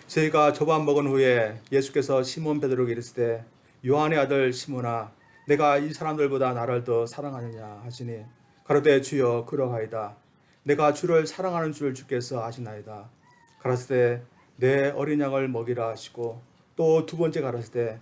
저희가 조반 먹은 후에 예수께서 시몬 베드로에게 이르시되 요한의 아들 시몬아 내가 이 사람들보다 나를 더 사랑하느냐 하시니 가로되 주여 그러하이다. 내가 주를 사랑하는 줄 주께서 아시나이다. 가라사대 내 어린 양을 먹이라 하시고 또 두 번째 가라사대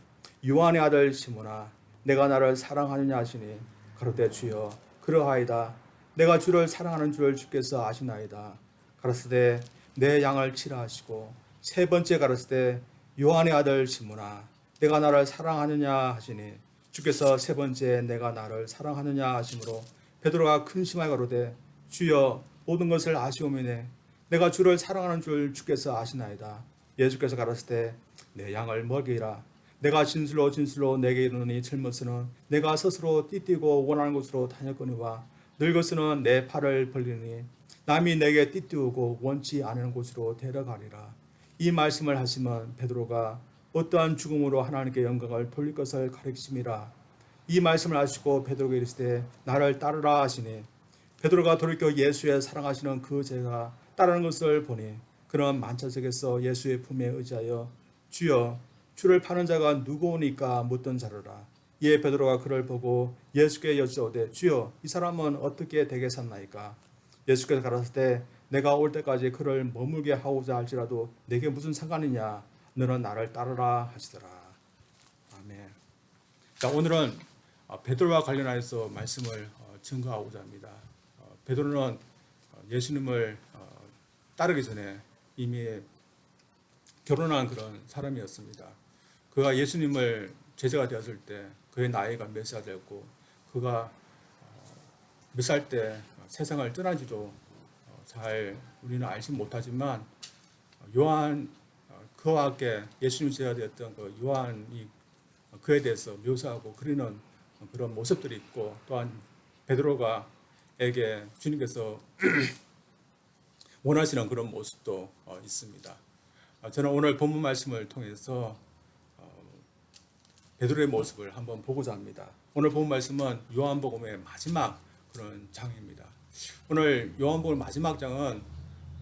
요한의 아들 시몬아 내가 나를 사랑하느냐 하시니 가로되 주여 그러하이다. 내가 주를 사랑하는 줄 주께서 아시나이다. 가라사대 내 양을 치라 하시고 세 번째 가르칠 때 요한의 아들 시몬아 내가 나를 사랑하느냐 하시니 주께서 세 번째 내가 나를 사랑하느냐 하시므로 베드로가 근심하여 가로되 주여 모든 것을 아시오매네 내가 주를 사랑하는 줄 주께서 아시나이다. 예수께서 가르칠 때 내 양을 먹이라. 내가 진실로 진실로 내게 이르노니 젊어서는 내가 스스로 띠뛰고 원하는 곳으로 다녔거니와 늙어서는 내 팔을 벌리니 남이 내게 띠띠우고 원치 않은 곳으로 데려가리라. 이 말씀을 하시면 베드로가 어떠한 죽음으로 하나님께 영광을 돌릴 것을 가르치심이라. 이 말씀을 하시고 베드로에게 이르시되 나를 따르라 하시니 베드로가 돌이켜 예수의 사랑하시는 그 제가 따르는 것을 보니 그는 만차석에서 예수의 품에 의지하여 주여 주를 파는 자가 누구오니까 묻던 자로라. 이에 베드로가 그를 보고 예수께 여쭈오되 주여 이 사람은 어떻게 되겠사나이까. 예수께서 가라사대 내가 올 때까지 그를 머물게 하고자 할지라도 내게 무슨 상관이냐 너는 나를 따르라 하시더라. 아멘. 자, 오늘은 베드로와 관련하여서 말씀을 증거하고자 합니다. 베드로는 예수님을 따르기 전에 이미 결혼한 그런 사람이었습니다. 그가 예수님을 제자가 되었을 때 그의 나이가 몇 살 되었고 그가 몇 살 때 세상을 떠난지도 잘 우리는 알지 못하지만 요한 그와 함께 예수님 제자 되었던 그 요한이 그에 대해서 묘사하고 그리는 그런 모습들이 있고 또한 베드로가 에게 주님께서 원하시는 그런 모습도 있습니다. 저는 오늘 본문 말씀을 통해서 베드로의 모습을 한번 보고자 합니다. 오늘 본문 말씀은 요한복음의 마지막 그런 장입니다. 오늘 요한복음 마지막 장은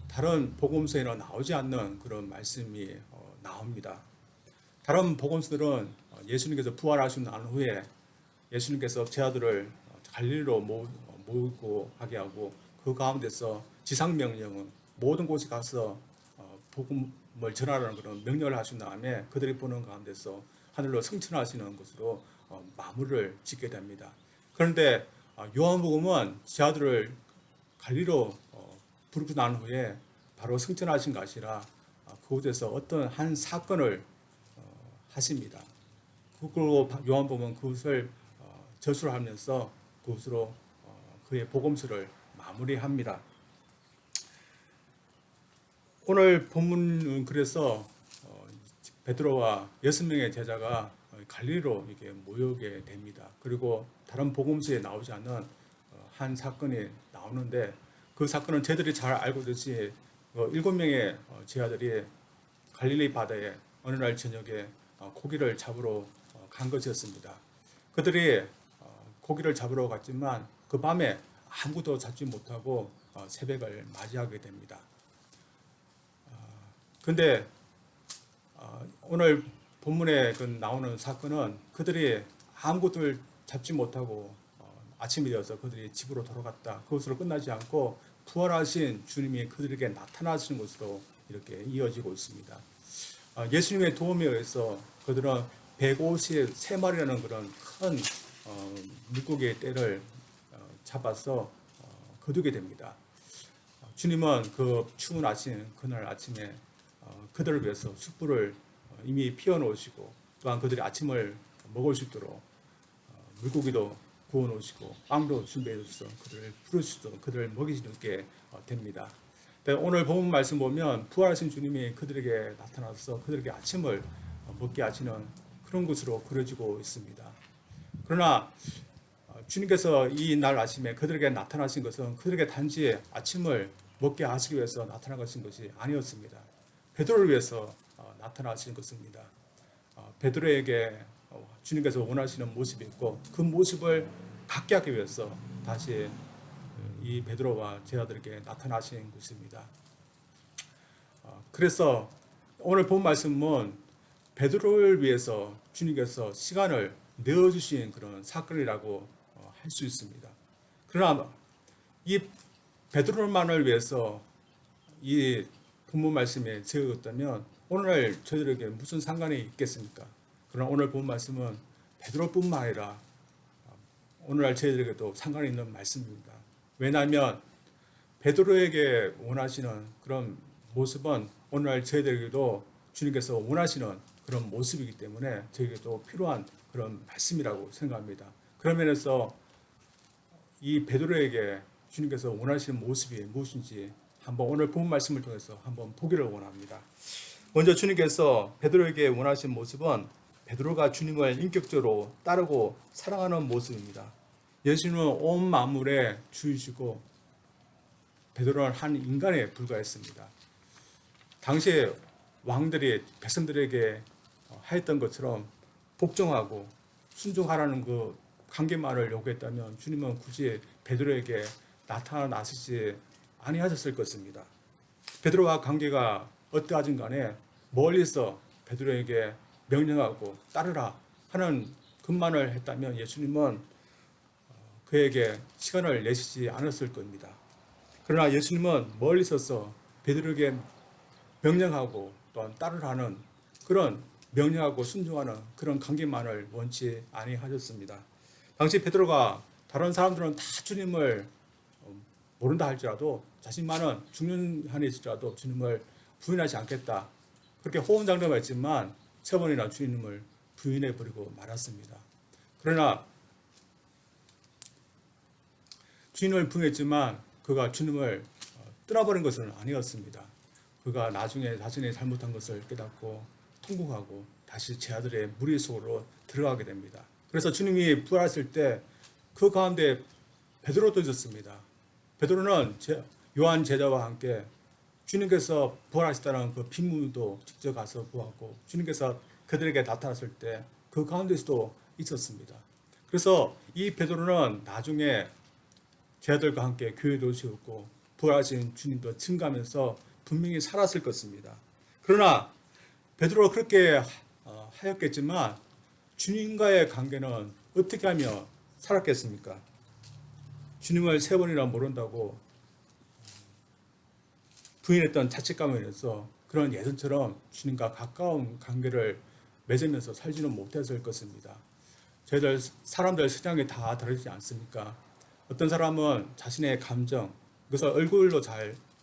다른 복음서에는 나오지 않는 그런 말씀이 나옵니다. 다른 복음서들은 예수님께서 부활하시고 난 후에 예수님께서 제자들을 갈릴리로 모으고 하게 하고 그 가운데서 지상명령은 모든 곳에 가서 복음을 전하라는 그런 명령을 하신 다음에 그들이 보는 가운데서 하늘로 승천하시는 것으로 마무리를 짓게 됩니다. 그런데 요한복음은 제자들을 갈릴리로 부르고 난 후에 바로 승천하신 것이 아니라 그곳에서 어떤 한 사건을 하십니다. 그리고 요한복음은 그것을 저술을 하면서 그것으로 그의 복음서를 마무리합니다. 오늘 본문은 그래서 베드로와 6명의 제자가 갈릴리로 이렇게 모이게 됩니다. 그리고 다른 복음서에 나오지 않는 한 사건이 나오는데 그 사건은 저희들이 잘 알고 있듯이 7명의 제자들이 갈릴리 바다에 어느 날 저녁에 고기를 잡으러 간 것이었습니다. 그들이 고기를 잡으러 갔지만 그 밤에 아무것도 잡지 못하고 새벽을 맞이하게 됩니다. 그런데 오늘 본문에 나오는 사건은 그들이 아무것도 잡지 못하고 아침이 되어서 그들이 집으로 돌아갔다. 그것으로 끝나지 않고 부활하신 주님이 그들에게 나타나시는 것으로 이렇게 이어지고 있습니다. 예수님의 도움에 의해서 그들은 153마리라는 그런 큰 물고기의 떼를 잡아서 거두게 됩니다. 주님은 그 추운 아침, 그날 아침에 그들을 위해서 숯불을 이미 피워놓으시고 또한 그들이 아침을 먹을 수 있도록 물고기도 구워놓으시고 빵도 준비해 주셔서 그들을 부르시고 그들을 먹이시게 됩니다. 오늘 본문 말씀 보면 부활하신 주님이 그들에게 나타나서 그들에게 아침을 먹게 하시는 그런 것으로 그려지고 있습니다. 그러나 주님께서 이 날 아침에 그들에게 나타나신 것은 그들에게 단지 아침을 먹게 하시기 위해서 나타난 것이 아니었습니다. 베드로를 위해서 나타나신 것입니다. 베드로에게 주님께서 원하시는 모습이 있고 그 모습을 갖게 하기 위해서 다시 이 베드로와 제자들에게 나타나신 것입니다. 그래서 오늘 본 말씀은 베드로를 위해서 주님께서 시간을 내어주신 그런 사건이라고 할 수 있습니다. 그러나 이 베드로만을 위해서 이 본문 말씀에 적었다면 오늘 저희들에게 무슨 상관이 있겠습니까? 그러나 오늘 본 말씀은 베드로뿐만 아니라 오늘날 저희들에게도 상관이 있는 말씀입니다. 왜냐하면 베드로에게 원하시는 그런 모습은 오늘날 저희들에게도 주님께서 원하시는 그런 모습이기 때문에 저희에게도 필요한 그런 말씀이라고 생각합니다. 그런 면에서 이 베드로에게 주님께서 원하시는 모습이 무엇인지 한번 오늘 본 말씀을 통해서 한번 보기를 원합니다. 먼저 주님께서 베드로에게 원하시는 모습은 베드로가 주님을 인격적으로 따르고 사랑하는 모습입니다. 예수님은 온 만물의 주이시고 베드로는 한 인간에 불과했습니다. 당시에 왕들이 백성들에게 하였던 것처럼 복종하고 순종하라는 그 관계만을 요구했다면 주님은 굳이 베드로에게 나타나시지 아니하셨을 것입니다. 베드로와 관계가 어떠하든 간에 멀리서 베드로에게 명령하고 따르라 하는 것만을 했다면 예수님은 그에게 시간을 내시지 않았을 겁니다. 그러나 예수님은 멀리 서서 베드로에게 명령하고 또한 따르라는 그런 명령하고 순종하는 그런 관계만을 원치 아니하셨습니다. 당시 베드로가 다른 사람들은 다 주님을 모른다 할지라도 자신만은 죽는 한일지라도 주님을 부인하지 않겠다. 그렇게 호언장담했지만 세 번이나 주님을 부인해 버리고 말았습니다. 그러나 주님을 부인했지만 그가 주님을 떠나버린 것은 아니었습니다. 그가 나중에 자신이 잘못한 것을 깨닫고 통곡하고 다시 제 아들의 무리 속으로 들어가게 됩니다. 그래서 주님이 부활했을 때 그 가운데 베드로도 있었습니다. 베드로는 요한 제자와 함께 주님께서 부활하셨다는 그 빈문도 직접 가서 보았고 주님께서 그들에게 나타났을 때 그 가운데서도 있었습니다. 그래서 이 베드로는 나중에 제자들과 함께 교회도 세웠고 부활하신 주님도 증거하면서 분명히 살았을 것입니다. 그러나 베드로가 그렇게 하였겠지만 주님과의 관계는 어떻게 하며 살았겠습니까? 주님을 세 번이나 모른다고 부인했던 자책감에 인해서 그런 예전처럼 주님과 가까운 관계를 맺으면서 살지는 못했을 것입니다. 저희들 사람들 성향이 다 다르지 않습니까? 어떤 사람은 자신의 감정, 그것을 얼굴로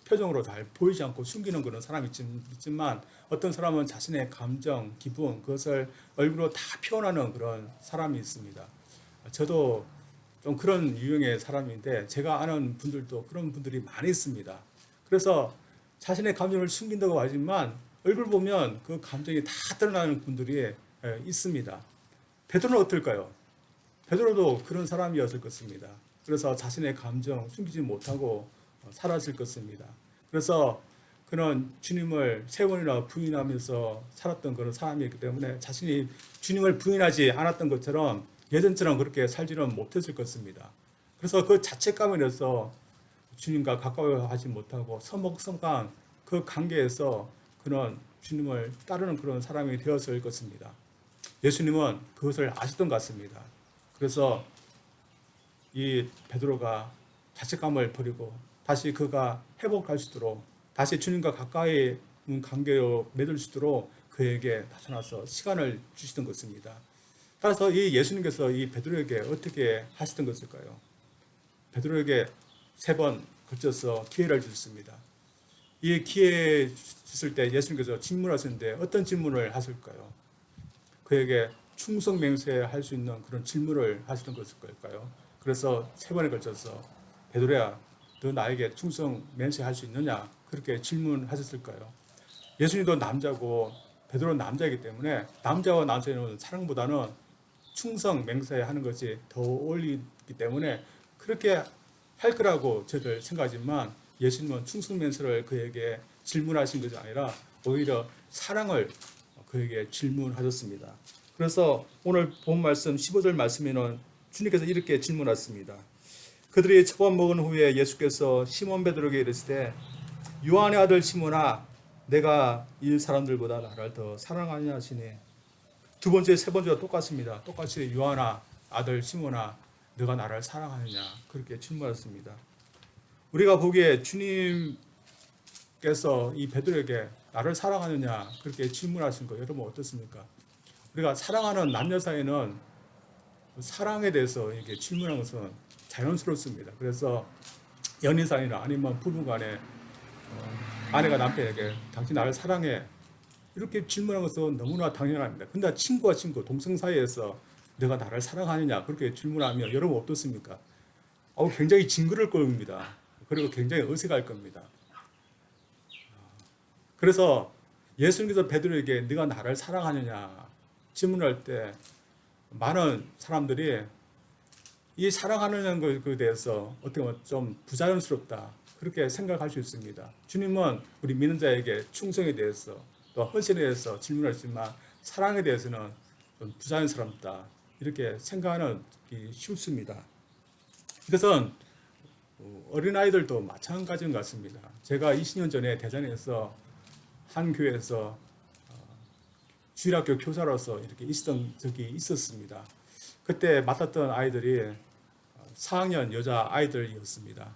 표정으로 잘 보이지 않고 숨기는 그런 사람이 있지만 어떤 사람은 자신의 감정, 기분, 그것을 얼굴로 다 표현하는 그런 사람이 있습니다. 저도 좀 그런 유형의 사람인데 제가 아는 분들도 그런 분들이 많이 있습니다. 그래서 자신의 감정을 숨긴다고 하지만 얼굴 보면 그 감정이 다 드러나는 분들이 있습니다. 베드로는 어떨까요? 베드로도 그런 사람이었을 것입니다. 그래서 자신의 감정 숨기지 못하고 살았을 것입니다. 그래서 그는 주님을 세 번이나 부인하면서 살았던 그런 사람이었기 때문에 자신이 주님을 부인하지 않았던 것처럼 예전처럼 그렇게 살지는 못했을 것입니다. 그래서 그 자책감에 인해서 주님과 가까워하지 못하고 서먹서먹한 그 관계에서 그는 주님을 따르는 그런 사람이 되었을 것입니다. 예수님은 그것을 아셨던 것 같습니다. 그래서 이 베드로가 자책감을 버리고 다시 그가 회복할 수 있도록 다시 주님과 가까이 관계로 맺을 수 있도록 그에게 나타나서 시간을 주시던 것입니다. 따라서 이 예수님께서 이 베드로에게 어떻게 하시던 것일까요? 베드로에게 세 번 걸쳐서 기회를 주셨습니다. 이 기회 주실 때 예수님께서 질문하셨는데 어떤 질문을 하실까요? 그에게 충성 맹세할 수 있는 그런 질문을 하시던 것일 걸까요? 그래서 세 번에 걸쳐서 베드로야, 너 나에게 충성 맹세할 수 있느냐? 그렇게 질문하셨을까요? 예수님도 남자고 베드로는 남자이기 때문에 남자와 남자는 사랑보다는 충성 맹세하는 것이 더 어울리기 때문에 그렇게 할 거라고 저들 생각하지만 예수님은 충성 맹세를 그에게 질문하신 것이 아니라 오히려 사랑을 그에게 질문하셨습니다. 그래서 오늘 본 말씀 15절 말씀에는 주님께서 이렇게 질문하셨습니다. 그들이 초밥 먹은 후에 예수께서 시몬 베드로에게 이르시되 요한의 아들 시몬아 내가 이 사람들보다 나를 더 사랑하느냐 하시니 두 번째, 세 번째와 똑같습니다. 똑같이 요한아, 아들 시몬아, 너가 나를 사랑하느냐 그렇게 질문했습니다. 우리가 보기에 주님께서 이 베드로에게 나를 사랑하느냐 그렇게 질문하신 거 여러분 어떻습니까? 우리가 사랑하는 남녀 사이는 사랑에 대해서 이렇게 질문하는 것은 자연스럽습니다. 그래서 연인 사이나 아니면 부부 간에 아내가 남편에게 당신 나를 사랑해 이렇게 질문하는 것은 너무나 당연합니다. 근데 친구와 친구, 동성 사이에서 내가 나를 사랑하느냐 그렇게 질문하면 여러분 어떻습니까? 굉장히 징그러울 겁니다. 그리고 굉장히 어색할 겁니다. 그래서 예수님께서 베드로에게 네가 나를 사랑하느냐 질문할 때 많은 사람들이 이 사랑하는 것에 대해서 어떻게 보면 좀 부자연스럽다 그렇게 생각할 수 있습니다. 주님은 우리 믿는 자에게 충성에 대해서 또 헌신에 대해서 질문하지만 사랑에 대해서는 좀 부자연스럽다 이렇게 생각하는 게 쉽습니다. 이것은 어린아이들도 마찬가지인 것 같습니다. 제가 20년 전에 대전에서 한 교회에서 주일학교 교사로서 이렇게 있었던 적이 있었습니다. 그때 맡았던 아이들이 4학년 여자 아이들이었습니다.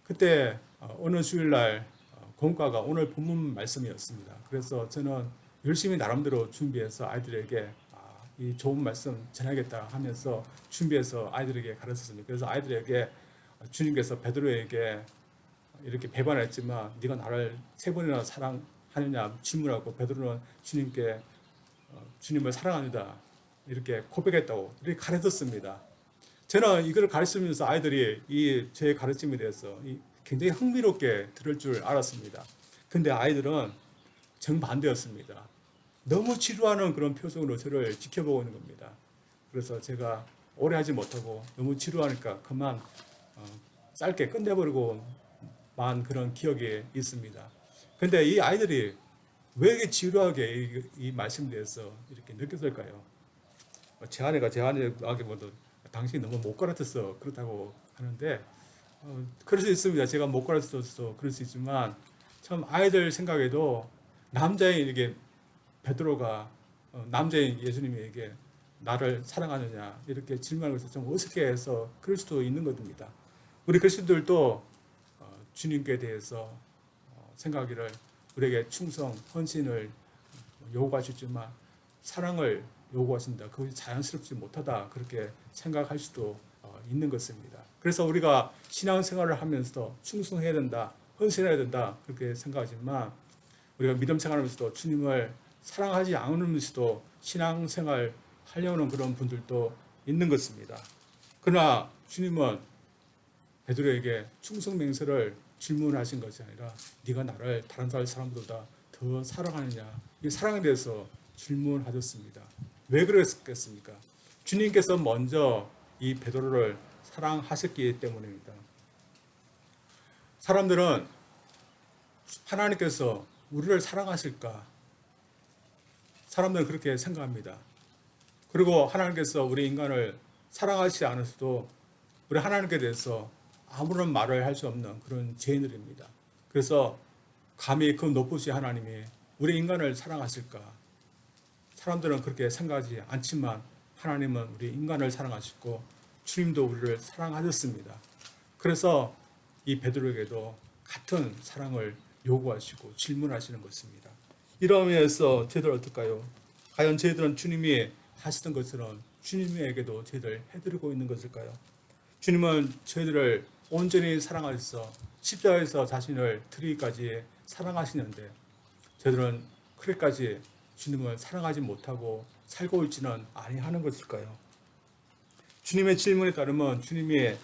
그때 어느 주일날 공과가 오늘 본문 말씀이었습니다. 그래서 저는 열심히 나름대로 준비해서 아이들에게 이 좋은 말씀 전하겠다 하면서 준비해서 아이들에게 가르쳤습니다. 그래서 아이들에게 주님께서 베드로에게 이렇게 배반했지만 네가 나를 3번이나 사랑하느냐 질문하고 베드로는 주님께 주님을 사랑합니다. 이렇게 고백했다고 이렇게 가르쳤습니다. 저는 이걸 가르치면서 아이들이 이 제 가르침에 대해서 굉장히 흥미롭게 들을 줄 알았습니다. 근데 아이들은 정반대였습니다. 너무 지루하는 그런 표정으로 저를 지켜보고 있는 겁니다. 그래서 제가 오래 하지 못하고 너무 지루하니까 그만 짧게 끝내버리고 만 그런 기억이 있습니다. 근데 이 아이들이 왜 이렇게 지루하게 이 말씀에 대해서 이렇게 느꼈을까요? 제 아내가 제 아내에게보다 당신이 너무 못 가르쳤어 그렇다고 하는데 그럴 수 있습니다. 제가 못 가르쳐서 그럴 수 있지만 참 아이들 생각에도 남자인 이게 베드로가 남자인 예수님에게 나를 사랑하느냐 이렇게 질문하는 것을 좀 어색해해서 그럴 수도 있는 것입니다. 우리 그리스도들도 주님께 대해서 생각하기를 우리에게 충성, 헌신을 요구하시지만 사랑을 요구하신다. 그것이 자연스럽지 못하다. 그렇게 생각할 수도 있는 것입니다. 그래서 우리가 신앙생활을 하면서도 충성해야 된다. 헌신해야 된다. 그렇게 생각하지만 우리가 믿음 생활하면서도 주님을 사랑하지 않으면서도 신앙생활 하려는 그런 분들도 있는 것입니다. 그러나 주님은 베드로에게 충성 맹세를 질문하신 것이 아니라 네가 나를 다른 사람보다 더 사랑하느냐 이 사랑에 대해서 질문하셨습니다. 왜 그랬겠습니까? 주님께서 먼저 이 베드로를 사랑하셨기 때문입니다. 사람들은 하나님께서 우리를 사랑하실까? 사람들은 그렇게 생각합니다. 그리고 하나님께서 우리 인간을 사랑하시지 않으셔도 우리 하나님께 대해서 아무런 말을 할 수 없는 그런 죄인들입니다. 그래서 감히 그 높으신 하나님이 우리 인간을 사랑하실까? 사람들은 그렇게 생각하지 않지만 하나님은 우리 인간을 사랑하시고 주님도 우리를 사랑하셨습니다. 그래서 이 베드로에게도 같은 사랑을 요구하시고 질문하시는 것입니다. 이런 의미에서 저희들 어떨까요? 과연 저희들은 주님이 하시던 것처럼 주님에게도 저희들 해드리고 있는 것일까요? 주님은 저희들을 온전히 사랑하셔서 십자가에서 자신을 드리기까지 사랑하시는데 저희들은 그렇게까지 주님을 사랑하지 못하고 살고 있지는 아니하는 것일까요? 주님의 질문에 따르면 주님이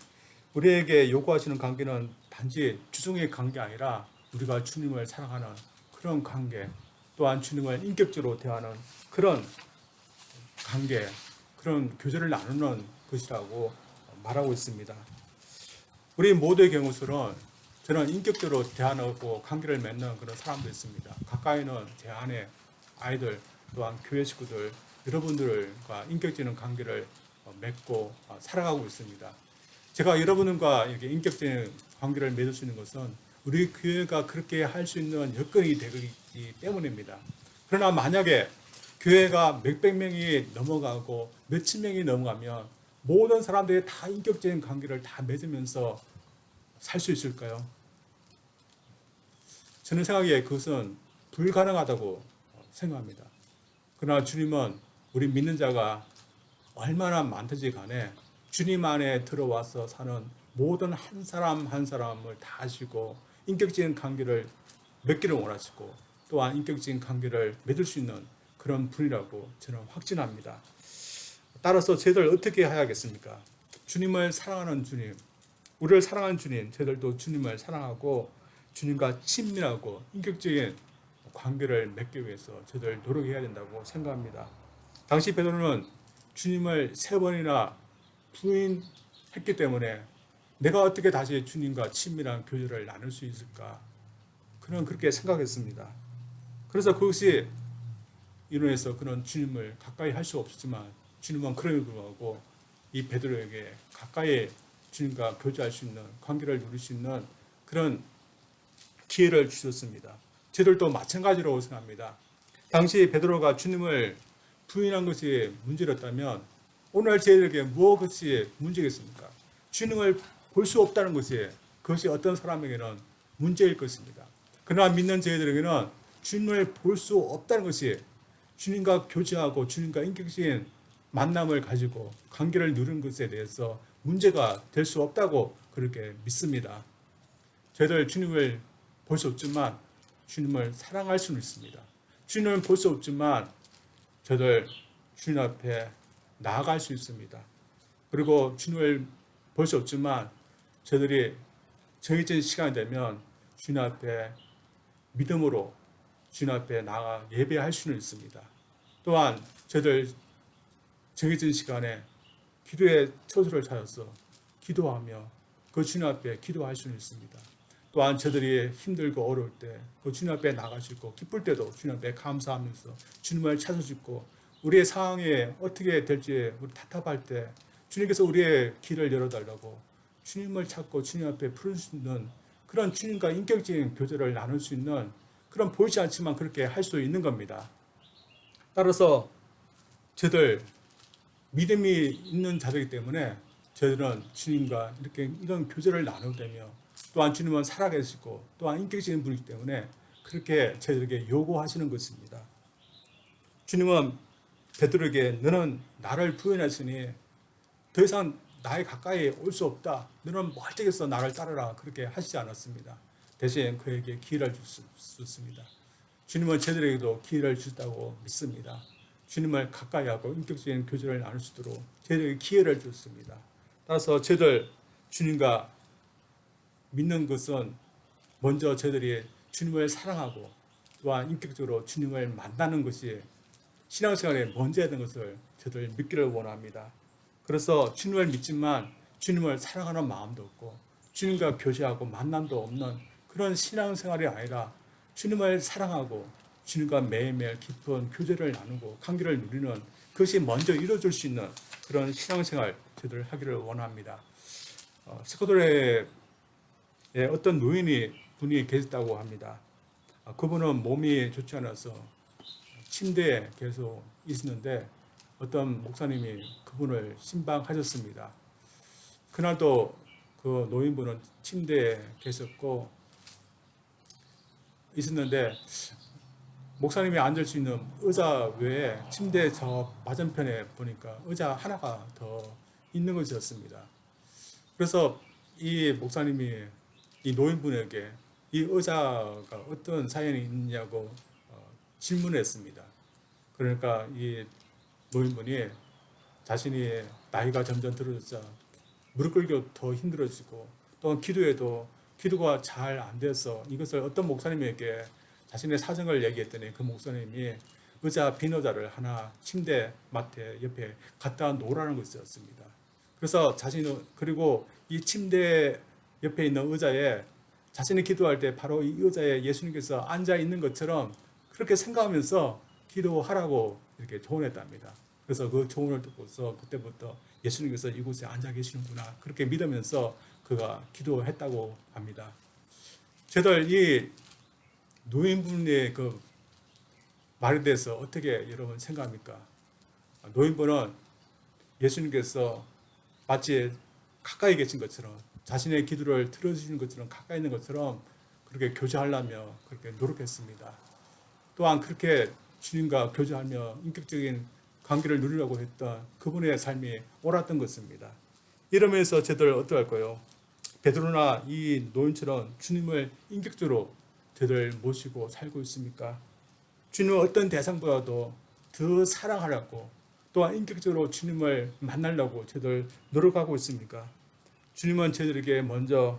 우리에게 요구하시는 관계는 단지 주종의 관계 아니라 우리가 주님을 사랑하는 그런 관계, 또한 주님을 인격적으로 대하는 그런 관계, 그런 교제를 나누는 것이라고 말하고 있습니다. 우리 모두의 경우처럼 저는 인격적으로 대하고 관계를 맺는 그런 사람도 있습니다. 가까이는 제 아내, 아이들, 또한 교회 식구들, 여러분들과 인격적인 관계를 맺고 살아가고 있습니다. 제가 여러분과 이렇게 인격적인 관계를 맺을 수 있는 것은 우리 교회가 그렇게 할 수 있는 여건이 되기 때문입니다. 그러나 만약에 교회가 몇백 명이 넘어가고 몇천 명이 넘어가면 모든 사람들이 다 인격적인 관계를 다 맺으면서 살 수 있을까요? 저는 생각에 그것은 불가능하다고 생각합니다. 그러나 주님은 우리 믿는 자가 얼마나 많든지 간에 주님 안에 들어와서 사는 모든 한 사람 한 사람을 다 아시고 인격적인 관계를 맺기를 원하시고 또한 인격적인 관계를 맺을 수 있는 그런 분이라고 저는 확신합니다. 따라서 저희들 어떻게 해야겠습니까? 주님을 사랑하는 주님, 우리를 사랑하는 주님, 저희들도 주님을 사랑하고 주님과 친밀하고 인격적인 관계를 맺기 위해서 저희들 노력해야 된다고 생각합니다. 당시 베드로는 주님을 3번이나 부인했기 때문에 내가 어떻게 다시 주님과 친밀한 교제를 나눌 수 있을까? 그는 그렇게 생각했습니다. 그래서 그것이 이론에서 그는 주님을 가까이 할 수 없었지만 주님은 그럼에도 불구하고 이 베드로에게 가까이 주님과 교제할 수 있는 관계를 누릴 수 있는 그런 기회를 주셨습니다. 저희들도 마찬가지로 생각합니다. 당시 베드로가 주님을 부인한 것이 문제였다면 오늘 저희들에게 무엇이 문제겠습니까? 주님을 볼 수 없다는 것이 그것이 어떤 사람에게는 문제일 것입니다. 그러나 믿는 저희들에게는 주님을 볼 수 없다는 것이 주님과 교제하고 주님과 인격적인 만남을 가지고 관계를 누리는 것에 대해서 문제가 될 수 없다고 그렇게 믿습니다. 저희들 주님을 볼 수 없지만 주님을 사랑할 수는 있습니다. 주님을 볼 수 없지만 저희들 주님 앞에 나아갈 수 있습니다. 그리고 주님을 볼 수 없지만 저희들이 정해진 시간이 되면 주님 앞에 믿음으로 주님 앞에 나가 예배할 수는 있습니다. 또한 저희들 정해진 시간에 기도의 처소를 찾아서 기도하며 그 주님 앞에 기도할 수는 있습니다. 또한 저들이 힘들고 어려울 때 그 주님 앞에 나갈 수 있고 기쁠 때도 주님 앞에 감사하면서 주님을 찾을 수 있고 우리의 상황이 어떻게 될지 우리 답답할 때 주님께서 우리의 길을 열어달라고 주님을 찾고 주님 앞에 부를 수 있는 그런 주님과 인격적인 교제를 나눌 수 있는 그런 보이지 않지만 그렇게 할 수 있는 겁니다. 따라서 저들 믿음이 있는 자들이기 때문에 저희들은 주님과 이렇게 이런 교제를 나누되며 또한 주님은 살아계시고 또한 인격적인 분이기 때문에 그렇게 저희들에게 요구하시는 것입니다. 주님은 베드로에게 너는 나를 부인했으니 더 이상 나에 가까이 올 수 없다. 너는 멀찍이서 나를 따르라. 그렇게 하시지 않았습니다. 대신 그에게 기회를 주셨습니다. 주님은 저희들에게도 기회를 주셨다고 믿습니다. 주님을 가까이 하고 인격적인 교제를 나눌 수 있도록 저희들에게 기회를 주셨습니다. 따라서 저희들 주님과 믿는 것은 먼저 저희들이 주님을 사랑하고 또한 인격적으로 주님을 만나는 것이 신앙생활에 먼저 해야 되는 것을 저희들 믿기를 원합니다. 그래서 주님을 믿지만 주님을 사랑하는 마음도 없고 주님과 교제하고 만남도 없는 그런 신앙생활이 아니라 주님을 사랑하고 주님과 매일매일 깊은 교제를 나누고 관계를 누리는 그것이 먼저 이루어질 수 있는 그런 신앙생활 저희들 하기를 원합니다. 스코틀에 어떤 분이 계셨다고 합니다. 그분은 몸이 좋지 않아서 침대에 계속 있었는데 어떤 목사님이 그분을 신방하셨습니다. 그날도 그 노인분은 침대에 계셨고 있었는데 목사님이 앉을 수 있는 의자 외에 침대 저 맞은편에 보니까 의자 하나가 더 있는 것이었습니다. 그래서 이 목사님이 이 노인분에게 이 의자가 어떤 사연이 있냐고 질문했습니다. 그러니까 이 노인분이 자신이 나이가 점점 들어서 무릎 꿇기도 더 힘들어지고 또 기도에도 기도가 잘 안 돼서 이것을 어떤 목사님에게 자신의 사정을 얘기했더니 그 목사님이 빈 의자를 하나 침대 맡에 옆에 갖다 놓으라는 것이었습니다. 그래서 그리고 이 침대 옆에 있는 의자에 자신이 기도할 때 바로 이 의자에 예수님께서 앉아 있는 것처럼 그렇게 생각하면서 기도하라고 이렇게 조언했답니다. 그래서 그 조언을 듣고서 그때부터 예수님께서 이곳에 앉아 계시는구나 그렇게 믿으면서 그가 기도했다고 합니다. 저들 이 노인분의 그 말에 대해서 어떻게 여러분 생각합니까? 노인분은 예수님께서 마치 가까이 계신 것처럼 자신의 기도를 들어주시는 것처럼 가까이 있는 것처럼 그렇게 교제하려며 그렇게 노력했습니다. 또한 그렇게 주님과 교제하며 인격적인 관계를 누리려고 했던 그분의 삶이 옳았던 것입니다. 이러면서 저들 어떡할까요? 베드로나 이 노인처럼 주님을 인격적으로 저들 모시고 살고 있습니까? 주님은 어떤 대상보다도 더 사랑하려고 또한 인격적으로 주님을 만나려고 저들 노력하고 있습니까? 주님은 저들에게 먼저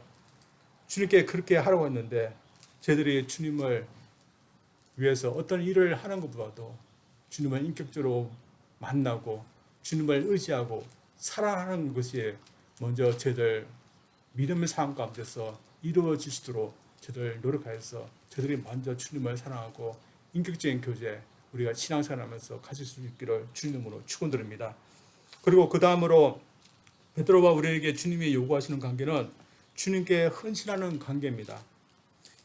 주님께 그렇게 하라고 했는데 저들이 주님을 위해서 어떤 일을 하는 것보다도 주님을 인격적으로 만나고 주님을 의지하고 사랑하는 것이 먼저 저들 믿음의 삶 가운데서 이루어지시도록 저들 노력하여서 저들이 먼저 주님을 사랑하고 인격적인 교제 우리가 신앙생활하면서 가질 수 있기를 주님으로 축원드립니다. 그리고 그 다음으로 베드로와 우리에게 주님이 요구하시는 관계는 주님께 헌신하는 관계입니다.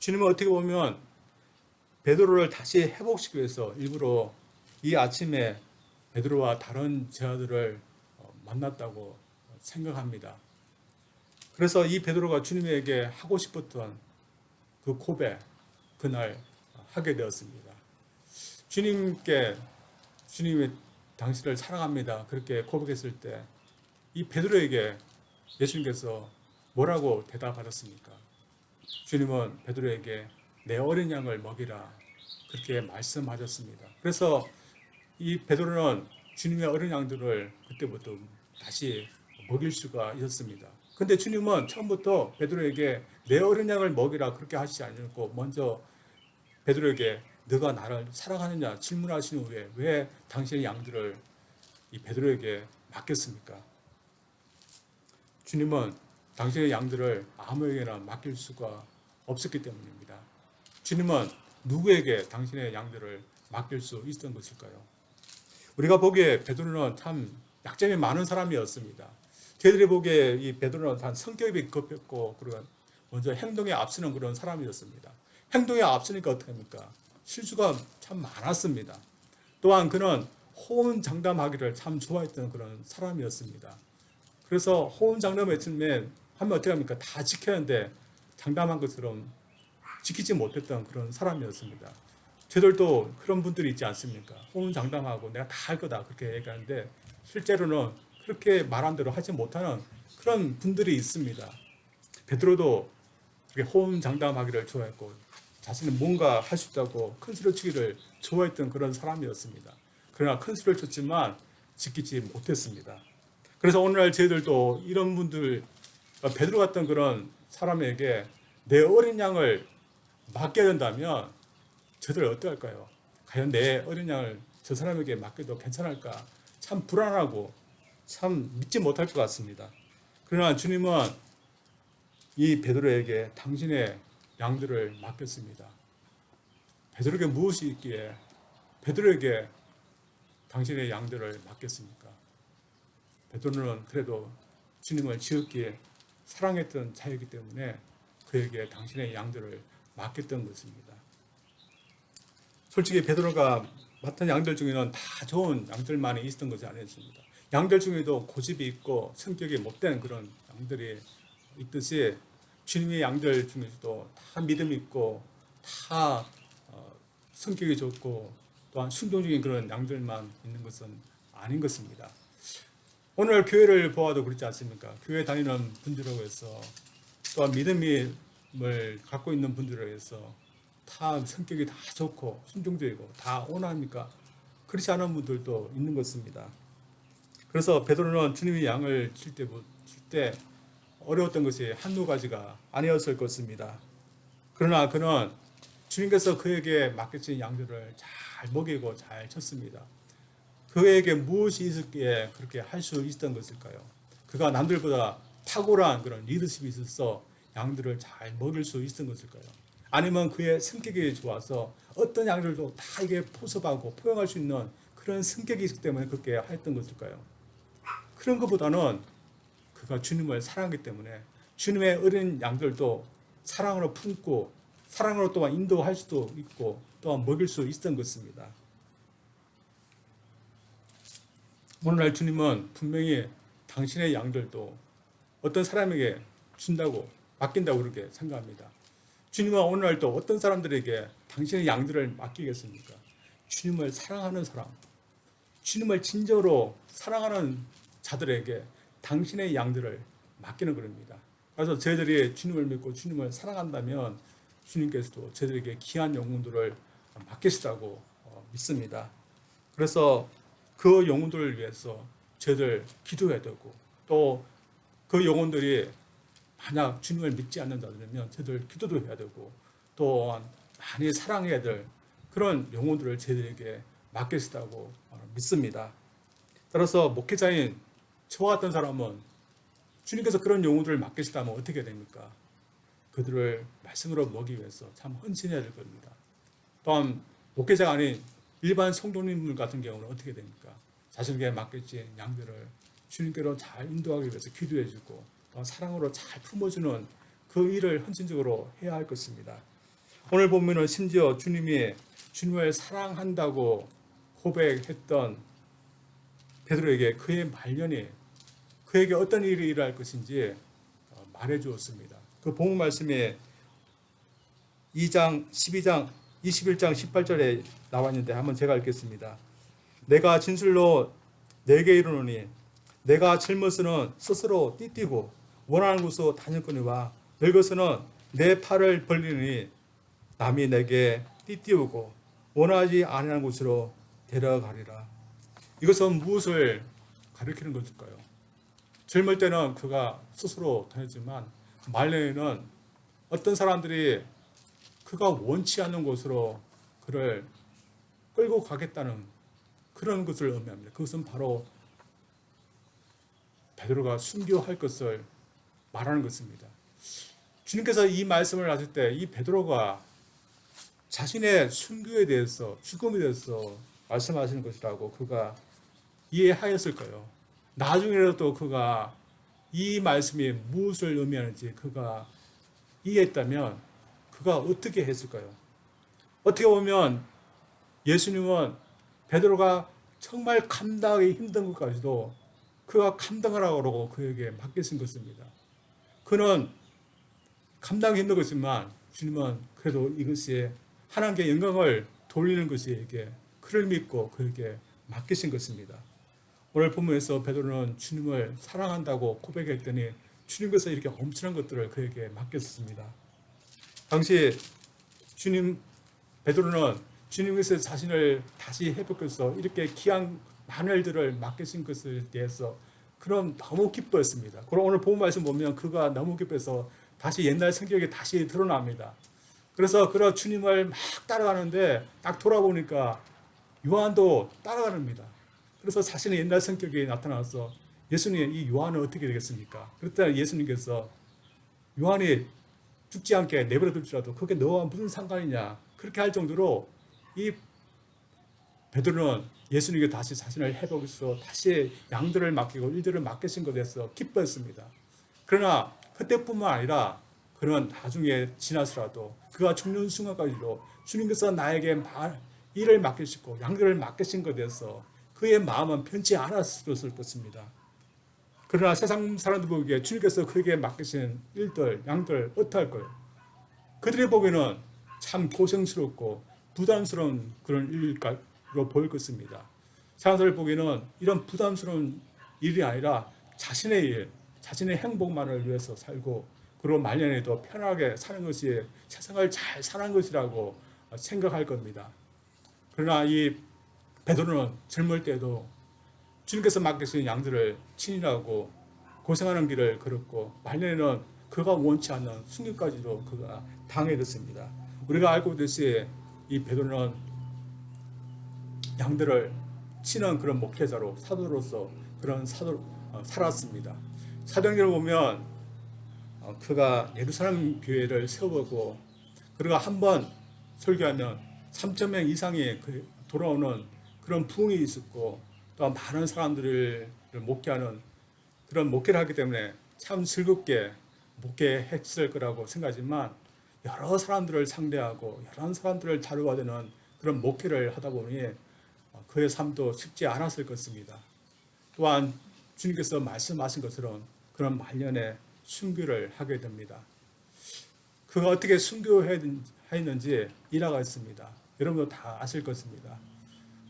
주님은 어떻게 보면 베드로를 다시 회복시키기 위해서 일부러 이 아침에 베드로와 다른 제자들을 만났다고 생각합니다. 그래서 이 베드로가 주님에게 하고 싶었던 그 고백 그날 하게 되었습니다. 주님이 당신을 사랑합니다. 그렇게 고백했을 때 이 베드로에게 예수님께서 뭐라고 대답하셨습니까? 주님은 베드로에게 내 어린 양을 먹이라 그렇게 말씀하셨습니다. 그래서 이 베드로는 주님의 어린 양들을 그때부터 다시 먹일 수가 있었습니다. 근데 주님은 처음부터 베드로에게 내 어린 양을 먹이라 그렇게 하시지 않고 먼저 베드로에게 너가 나를 사랑하느냐 질문하신 후에 왜 당신의 양들을 이 베드로에게 맡겼습니까? 주님은 당신의 양들을 아무에게나 맡길 수가 없었기 때문입니다. 주님은 누구에게 당신의 양들을 맡길 수 있었던 것일까요? 우리가 보기에 베드로는 참 약점이 많은 사람이었습니다. 저희들이 보기에 이 베드로는 단 성격이 급했고 그리고 먼저 행동에 앞서는 그런 사람이었습니다. 행동에 앞서니까 어떻게 합니까? 실수가 참 많았습니다. 또한 그는 호언장담하기를 참 좋아했던 그런 사람이었습니다. 그래서 호언장담을 하면 어떻게 합니까? 다 지켰는데 장담한 것처럼 지키지 못했던 그런 사람이었습니다. 저들도 그런 분들이 있지 않습니까? 호언장담하고 내가 다 할 거다 그렇게 얘기하는데 실제로는 그렇게 말한 대로 하지 못하는 그런 분들이 있습니다. 베드로도 그렇게 호언장담하기를 좋아했고 자신은 뭔가 할 수 있다고 큰 소리를 치기를 좋아했던 그런 사람이었습니다. 그러나 큰 소리를 쳤지만 지키지 못했습니다. 그래서 오늘날 저희들도 이런 분들 베드로 같은 그런 사람에게 내 어린 양을 맡겨야 된다면 저들 어떡할까요? 과연 내 어린 양을 저 사람에게 맡겨도 괜찮을까? 참 불안하고 참 믿지 못할 것 같습니다. 그러나 주님은 이 베드로에게 당신의 양들을 맡겼습니다. 베드로에게 무엇이 있기에 베드로에게 당신의 양들을 맡겼습니까? 베드로는 그래도 주님을 지극히 사랑했던 자이기 때문에 그에게 당신의 양들을 맡겼던 것입니다. 솔직히 베드로가 맡은 양들 중에는 다 좋은 양들만이 있었던 것이 아니었습니다. 양들 중에도 고집이 있고 성격이 못된 그런 양들이 있듯이 주님의 양들 중에서도 다 믿음이 있고 다 성격이 좋고 또한 순종적인 그런 양들만 있는 것은 아닌 것입니다. 오늘 교회를 보아도 그렇지 않습니까? 교회 다니는 분들이라고 해서 또한 믿음을 갖고 있는 분들이라고 해서 다 성격이 다 좋고 순종적이고 다 온화합니까? 그렇지 않은 분들도 있는 것입니다. 그래서 베드로는 주님의 양을 칠 때 어려웠던 것이 한두 가지가 아니었을 것입니다. 그러나 그는 주님께서 그에게 맡겨진 양들을 잘 먹이고 잘 쳤습니다. 그에게 무엇이 있었기에 그렇게 할 수 있었던 것일까요? 그가 남들보다 탁월한 그런 리더십이 있어서 양들을 잘 먹일 수 있었던 것일까요? 아니면 그의 성격이 좋아서 어떤 양들도 다 이게 포섭하고 포용할 수 있는 그런 성격이 있기 때문에 그렇게 했던 것일까요? 그런 것보다는 그가 주님을 사랑하기 때문에 주님의 어린 양들도 사랑으로 품고 사랑으로 또한 인도할 수도 있고 또한 먹일 수 있었던 것입니다. 오늘날 주님은 분명히 당신의 양들도 어떤 사람에게 준다고 맡긴다고 그렇게 생각합니다. 주님은 오늘날도 어떤 사람들에게 당신의 양들을 맡기겠습니까? 주님을 사랑하는 사람, 주님을 진정으로 사랑하는 자들에게 당신의 양들을 맡기는 겁니다. 그래서 저희들이 주님을 믿고 주님을 사랑한다면 주님께서도 저희들에게 귀한 영혼들을 맡기시다고 믿습니다. 그래서 그 영혼들을 위해서 저희들 기도해야 되고 또 그 영혼들이 만약 주님을 믿지 않는 자들이면 저희들 기도도 해야 되고 또한 많이 사랑해야 될 그런 영혼들을 저희들에게 맡기시다고 믿습니다. 따라서 목회자인 저와 같은 사람은 주님께서 그런 영혼들을 맡기시다면 어떻게 됩니까? 그들을 말씀으로 먹이기 위해서 참 헌신해야 될 겁니다. 또한 목회자가 아닌 일반 성도님들 같은 경우는 어떻게 됩니까? 자신에게 맡겨진 양들을 주님께로 잘 인도하기 위해서 기도해주고 또 사랑으로 잘 품어주는 그 일을 헌신적으로 해야 할 것입니다. 오늘 보면은 심지어 주님이 주님을 사랑한다고 고백했던 베드로에게 그의 말년이 그에게 어떤 일이 일어날 것인지 말해 주었습니다. 그 본문 말씀이 2장, 12장, 21장, 18절에 나와 있는데 한번 제가 읽겠습니다. 내가 진술로 내게 이르노니 내가 젊어서는 스스로 띠뛰고 원하는 곳으로 다녔거니와 늙어서는 내 팔을 벌리니 남이 내게 띠띠우고 원하지 아니하는 곳으로 데려가리라. 이것은 무엇을 가리키는 것일까요? 젊을 때는 그가 스스로 다녔지만 말년에는 어떤 사람들이 그가 원치 않는 곳으로 그를 끌고 가겠다는 그런 것을 의미합니다. 그것은 바로 베드로가 순교할 것을 말하는 것입니다. 주님께서 이 말씀을 하실 때 이 베드로가 자신의 순교에 대해서 죽음에 대해서 말씀하시는 것이라고 그가 이해하였을까요? 나중에라도 그가 이 말씀이 무엇을 의미하는지 그가 이해했다면 그가 어떻게 했을까요? 어떻게 보면 예수님은 베드로가 정말 감당하기 힘든 것까지도 그가 감당하라고 그에게 맡기신 것입니다. 그는 감당하기 힘든 것이지만 주님은 그래도 이것이 하나님께 영광을 돌리는 것에게 그를 믿고 그에게 맡기신 것입니다. 오늘 본문에서 베드로는 주님을 사랑한다고 고백했더니 주님께서 이렇게 엄청난 것들을 그에게 맡겼습니다. 당시 베드로는 주님께서 자신을 다시 회복해서 이렇게 귀한 많은 일들을 맡기신 것에 대해서 그런 너무 기뻐했습니다. 그럼 오늘 본문 말씀 보면 그가 너무 기뻐해서 다시 옛날 성격이 다시 드러납니다. 그래서 그런 주님을 막 따라가는데 딱 돌아보니까 요한도 따라갑니다. 그래서 자신의 옛날 성격이 나타나서 예수님, 이 요한은 어떻게 되겠습니까? 그랬더니 예수님께서 요한이 죽지 않게 내버려 둘지라도 그게 너와 무슨 상관이냐 그렇게 할 정도로 이 베드로는 예수님께 다시 자신을 회복해서 다시 양들을 맡기고 일들을 맡기신 것에 대해서 기뻐했습니다. 그러나 그때뿐만 아니라 그는 나중에 지나서라도 그가 죽는 순간까지도 주님께서 나에게 일을 맡기시고 양들을 맡기신 것에 대해서 그의 마음은 편치 않았을 것입니다. 그러나 세상 사람들 보기에 주님께서 그에게 맡기신 일들, 양들 어떡할까요? 그들이 보기에는 참 고생스럽고 부담스러운 그런 일로 보일 것입니다. 사람들 보기에는 이런 부담스러운 일이 아니라 자신의 일, 자신의 행복만을 위해서 살고 그리고 말년에도 편하게 사는 것이 세상을 잘 사는 것이라고 생각할 겁니다. 그러나 이 베드로는 젊을 때도 주님께서 맡기신 양들을 친일하고 고생하는 길을 걸었고 말년에는 그가 원치 않는 순교까지도 그가 당해졌습니다. 우리가 알고 있듯이 이 베드로는 양들을 치는 그런 목회자로 사도로서 그런 살았습니다. 사도행전을 보면 그가 예루살렘 교회를 세우고 그가 한 번 설교하면 3,000명 이상이 돌아오는 그런 부흥이 있었고 또 많은 사람들을 목회하는 그런 목회를 하기 때문에 참 즐겁게 목회했을 거라고 생각하지만 여러 사람들을 상대하고 여러 사람들을 다루어야 되는 그런 목회를 하다 보니 그의 삶도 쉽지 않았을 것입니다. 또한 주님께서 말씀하신 것처럼 그런 말년에 순교를 하게 됩니다. 그가 어떻게 순교했는지 일화가 있습니다. 여러분도 다 아실 것입니다.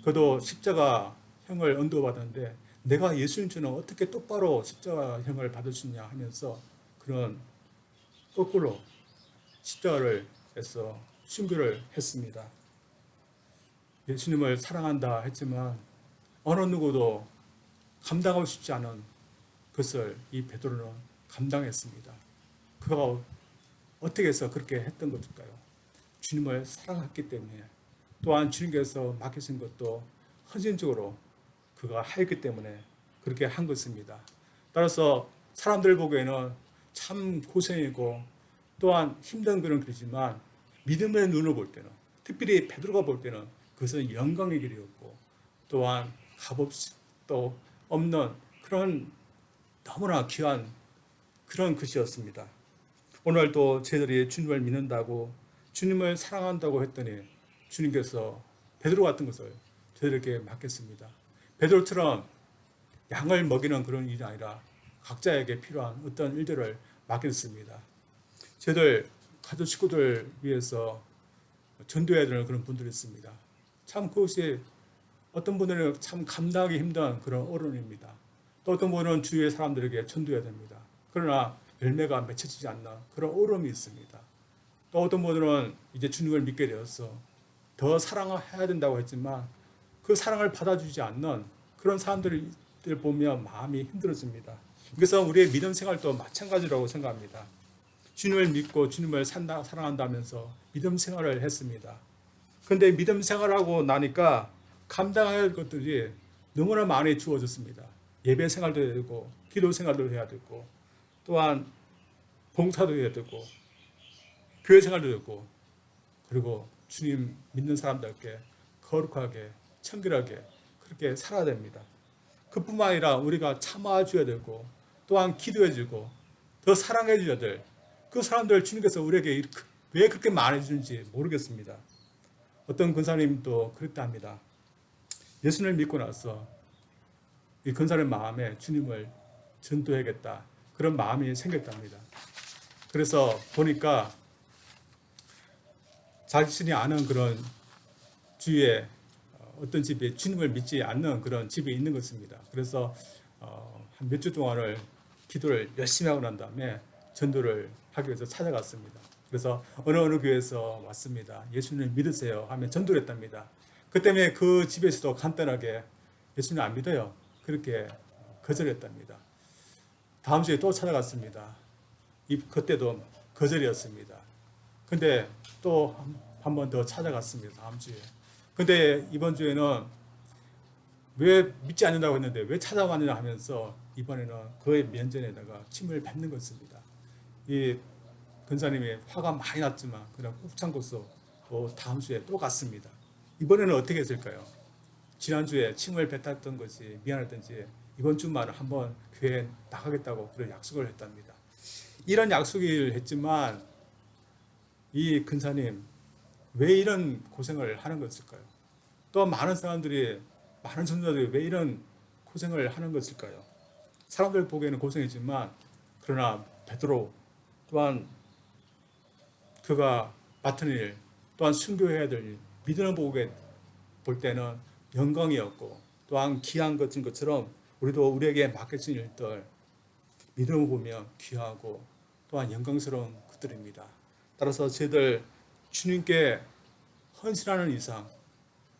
그도 십자가형을 언도받았는데 내가 예수인 줄은 어떻게 똑바로 십자가형을 받을 수 있냐 하면서 그런 거꾸로 십자가를 해서 순교를 했습니다. 예수님을 사랑한다 했지만 어느 누구도 감당하고 싶지 않은 것을 이 베드로는 감당했습니다. 그가 어떻게 해서 그렇게 했던 것일까요? 주님을 사랑했기 때문에, 또한 주님께서 맡기신 것도 헌신적으로 그가 하였기 때문에 그렇게 한 것입니다. 따라서 사람들 보기에는 참 고생이고 또한 힘든 그런 길이지만 믿음의 눈으로 볼 때는, 특별히 베드로가 볼 때는 그것은 영광의 길이었고 또한 값없이도 없는 그런 너무나 귀한 그런 것이었습니다. 오늘도 저희들이 주님을 믿는다고, 주님을 사랑한다고 했더니 주님께서 베드로 같은 것을 저희들에게 맡겼습니다. 베드로처럼 양을 먹이는 그런 일이 아니라 각자에게 필요한 어떤 일들을 맡겼습니다. 저희들 가족 식구들 위해서 전도해야 되는 그런 분들이 있습니다. 참 그것이 어떤 분들은 참 감당하기 힘든 그런 어려움입니다. 또 어떤 분은 주위의 사람들에게 전도해야 됩니다. 그러나 열매가 맺혀지지 않는 그런 어려움이 있습니다. 또 어떤 분들은 이제 주님을 믿게 되어서 더 사랑해야 된다고 했지만 그 사랑을 받아주지 않는 그런 사람들을 보면 마음이 힘들어집니다. 그래서 우리의 믿음 생활도 마찬가지라고 생각합니다. 주님을 믿고 주님을 사랑한다면서 믿음 생활을 했습니다. 그런데 믿음 생활하고 나니까 감당해야 할 것들이 너무나 많이 주어졌습니다. 예배 생활도 해야 되고 기도 생활도 해야 되고 또한 봉사도 해야 되고 교회 생활도 되고 그리고 주님 믿는 사람들께 거룩하게 청결하게 그렇게 살아야 됩니다. 그뿐만 아니라 우리가 참아줘야 되고 또한 기도해주고 더 사랑해줘야 될 그 사람들 주님께서 우리에게 왜 그렇게 많아주는지 모르겠습니다. 어떤 권사님도 그랬답니다. 예수를 믿고 나서 이 권사님 마음에 주님을 전도해야겠다 그런 마음이 생겼답니다. 그래서 보니까 자신이 아는 그런 주위에 어떤 집에 주님을 믿지 않는 그런 집이 있는 것입니다. 그래서 한 몇 주 동안을 기도를 열심히 하고 난 다음에 전도를 하기 위해서 찾아갔습니다. 그래서 어느 교회에서 왔습니다. 예수님 믿으세요 하면 전도를 했답니다. 그 때문에 그 집에서도 간단하게 예수님 안 믿어요. 그렇게 거절했답니다. 다음 주에 또 찾아갔습니다. 그때도 거절이었습니다. 근데 또 한 번 더 찾아갔습니다. 다음 주에. 근데 이번 주에는 왜 믿지 않는다고 했는데 왜 찾아왔느냐 하면서 이번에는 그의 면전에다가 침을 뱉는 것입니다. 이 권사님이 화가 많이 났지만 그냥 꾹 참고서 또 다음 주에 또 갔습니다. 이번에는 어떻게 했을까요? 지난주에 침을 뱉었던 것이 미안했던지 이번 주만 한번 교회에 나가겠다고 그런 약속을 했답니다. 이런 약속을 했지만 이 근사님 왜 이런 고생을 하는 것일까요? 또 많은 사람들이 많은 전도자들이 왜 이런 고생을 하는 것일까요? 사람들 보기에는 고생이지만 그러나 베드로 또한 그가 맡은 일 또한 순교해야 될 일, 믿음을 볼 때는 영광이었고 또한 귀한 것인 것처럼 우리도 우리에게 맡겨진 일들 믿음을 보면 귀하고 또한 영광스러운 것들입니다. 따라서 저희들 주님께 헌신하는 이상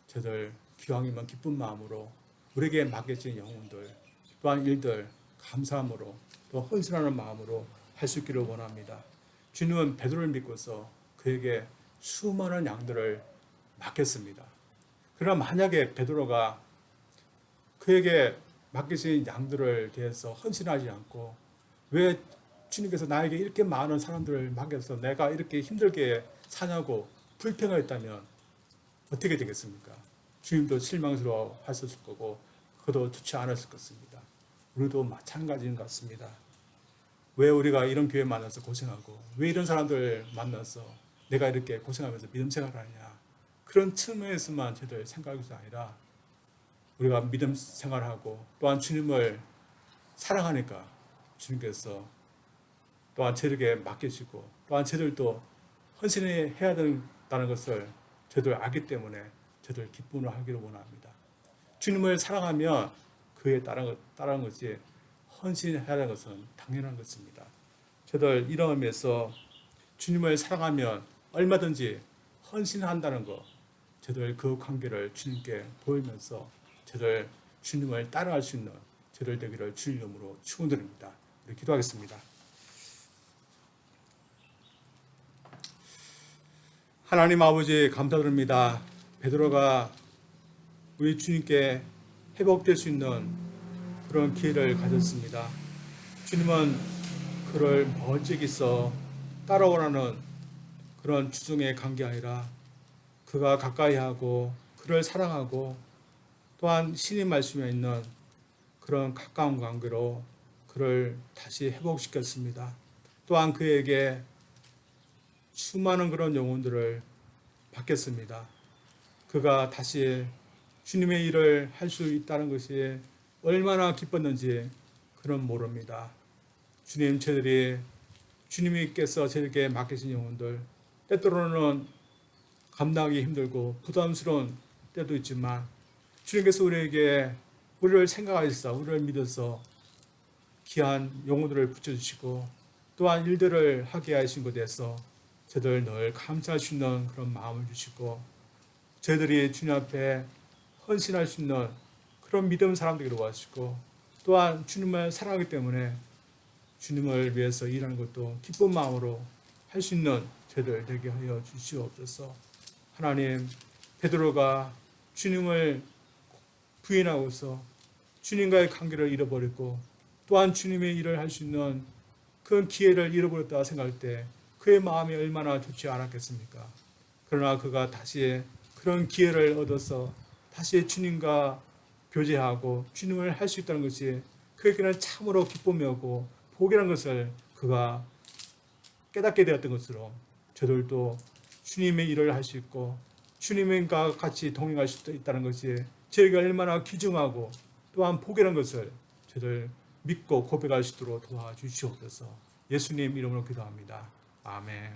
저희들 기왕이면 기쁜 마음으로 우리에게 맡겨진 영혼들 또한 일들 감사함으로 또 헌신하는 마음으로 할 수 있기를 원합니다. 주님은 베드로를 믿고서 그에게 수많은 양들을 맡겼습니다. 그러나 만약에 베드로가 그에게 맡기신 양들을 대해서 헌신하지 않고 왜 주님께서 나에게 이렇게 많은 사람들을 맡겨서 내가 이렇게 힘들게 사냐고 불평했다면 어떻게 되겠습니까? 주님도 실망스러워 하셨을 거고 그도 좋지 않았을 것입니다. 우리도 마찬가지인 것 같습니다. 왜 우리가 이런 교회 만나서 고생하고 왜 이런 사람들 만나서 내가 이렇게 고생하면서 믿음 생활하느냐, 그런 측면에서만 저희들 생각할 것이 아니라 우리가 믿음 생활하고 또한 주님을 사랑하니까 주님께서 또한 저에게 맡겨지고 또한 저희들도 헌신해야 된다는 것을 저희들 알기 때문에 저희들 기쁨을 하기를 원합니다. 주님을 사랑하면 그에 따른 것이 헌신해야 하는 것은 당연한 것입니다. 저희들 이런 의미에서 주님을 사랑하면 얼마든지 헌신한다는 것, 저희들 그 관계를 주님께 보이면서 저희들 주님을 따라갈 수 있는 저희들 되기를 주님 이름으로 축원드립니다. 우리 기도하겠습니다. 하나님 아버지 감사드립니다. 베드로가 우리 주님께 회복될 수 있는 그런 기회를 가졌습니다. 주님은 그를 멀찍이서 따라오라는 그런 주중의 관계 아니라 그가 가까이 하고 그를 사랑하고 또한 신의 말씀에 있는 그런 가까운 관계로 그를 다시 회복시켰습니다. 또한 그에게 수많은 그런 영혼들을 받겠습니다. 그가 다시 주님의 일을 할 수 있다는 것이 얼마나 기뻤는지 그는 모릅니다. 주님, 저희들이 주님께서 저에게 맡기신 영혼들, 때때로는 감당하기 힘들고 부담스러운 때도 있지만 주님께서 우리에게 우리를 생각하셔서 우리를 믿어서 귀한 영혼들을 붙여주시고 또한 일들을 하게 하신 것에 대해서 저희들 늘 감사할 수 있는 그런 마음을 주시고 저희들이 주님 앞에 헌신할 수 있는 그런 믿음 사람들이 와주시고 또한 주님을 사랑하기 때문에 주님을 위해서 일하는 것도 기쁜 마음으로 할 수 있는 저희들 되게 하여 주시옵소서. 하나님, 베드로가 주님을 부인하고서 주님과의 관계를 잃어버렸고 또한 주님의 일을 할 수 있는 그런 기회를 잃어버렸다 생각할 때 그의 마음이 얼마나 좋지 않았겠습니까? 그러나 그가 다시 그런 기회를 얻어서 다시 주님과 교제하고 주님을 할 수 있다는 것이 그에게는 참으로 기쁨이었고 복이라는 것을 그가 깨닫게 되었던 것으로 저들도 주님의 일을 할 수 있고 주님과 같이 동행할 수 있다는 것이 저희가 얼마나 귀중하고 또한 복이라는 것을 저들 믿고 고백할 수 있도록 도와주시옵소서. 예수님 이름으로 기도합니다. 아멘.